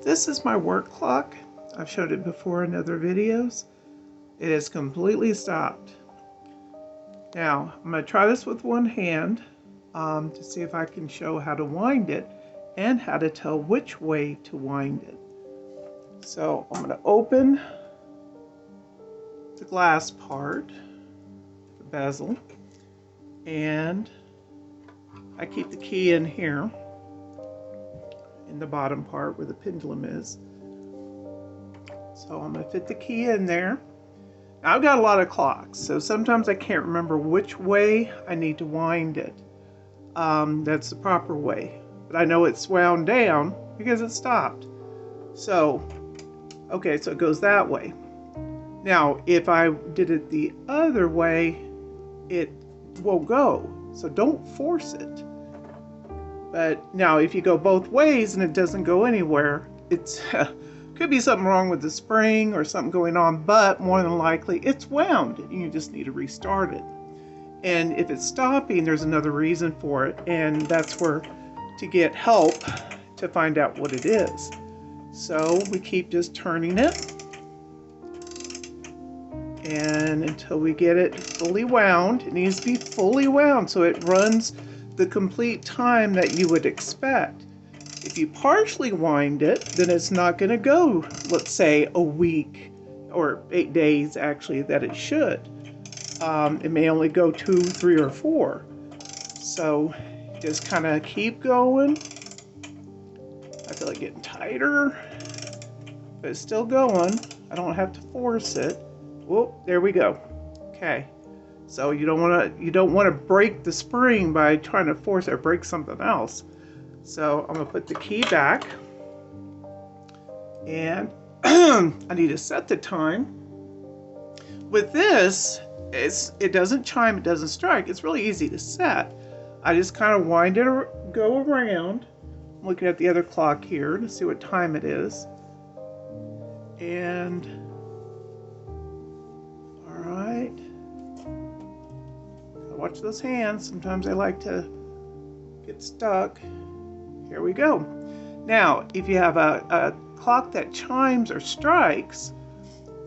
This is my work clock. I've showed it before in other videos. It has completely stopped. Now, I'm going to try this with one hand to see if I can show how to wind it and how to tell which way to wind it. So I'm going to open the glass part, the bezel, and I keep the key in here in the bottom part where the pendulum is. So I'm going to fit the key in there. Now, I've got a lot of clocks, so sometimes I can't remember which way I need to wind it. That's the proper way. But I know it's wound down because it stopped. So, okay, so it goes that way. Now, if I did it the other way, it won't go. So don't force it. But now, if you go both ways and it doesn't go anywhere, it's could be something wrong with the spring or something going on, but more than likely it's wound. You just need to restart it. And if it's stopping, there's another reason for it, and that's where to get help to find out what it is. So we keep just turning it, and until we get it fully wound. It needs to be fully wound so it runs the complete time that you would expect. If you partially wind it, then it's not going to go, let's say, a week or 8 days actually that it should. It may only go 2, 3, or 4. So just kind of keep going. I feel like getting tighter, but it's still going. I don't have to force it. Whoop, there we go. Okay. So you don't want to break the spring by trying to force it or break something else. So I'm going to put the key back, and I need to set the time. With this, it doesn't chime, it doesn't strike. It's really easy to set. I just kind of wind it, go around. I'm looking at the other clock here to see what time it is. And all right. Watch those hands. Sometimes I like to get stuck. Here we go. Now, if you have a clock that chimes or strikes,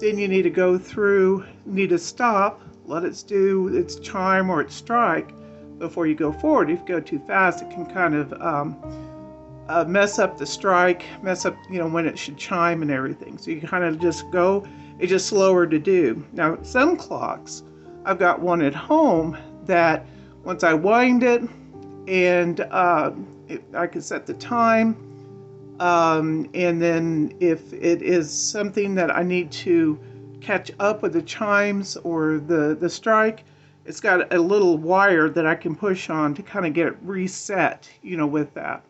then you need to go through, need to stop, let it do its chime or its strike before you go forward. If you go too fast, it can kind of mess up the strike, mess up, when it should chime and everything. So you kind of just go, it's just slower to do. Now, some clocks, I've got one at home that once I wind it and I can set the time, and then if it is something that I need to catch up with the chimes or the strike, it's got a little wire that I can push on to kind of get it reset, with that.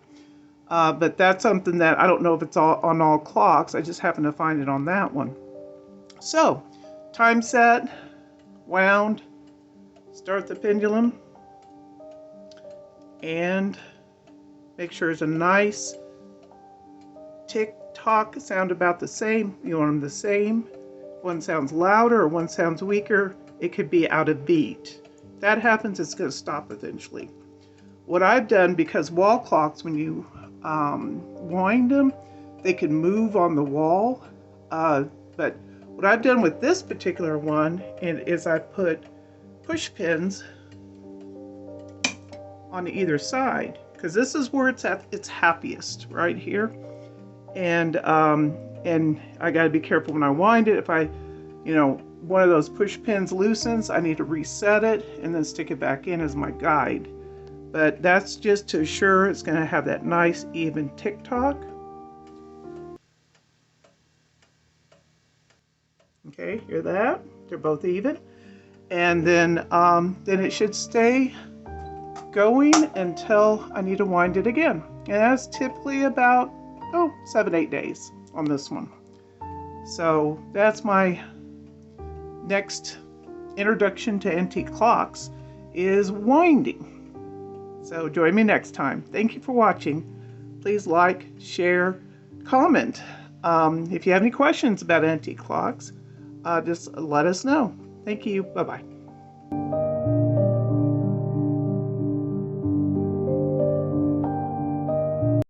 But that's something that I don't know if it's on all clocks. I just happen to find it on that one. So, time set, wound, start the pendulum, and make sure it's a nice tick-tock sound about the same. You want them the same. One sounds louder or one sounds weaker. It could be out of beat. If that happens, it's going to stop eventually. What I've done, because wall clocks, when you wind them, they can move on the wall. But what I've done with this particular one is I put push pins on either side, because this is where it's at its happiest, right here. And I got to be careful when I wind it. If one of those push pins loosens, I need to reset it and then stick it back in as my guide. But that's just to assure it's going to have that nice even tick-tock. Okay, hear that? They're both even. And then it should stay going until I need to wind it again. And that's typically about 7-8 days on this one. So that's my next introduction to antique clocks, is winding. So join me next time. Thank you for watching. Please like, share, comment. If you have any questions about antique clocks, just let us know. Thank you. Bye-bye.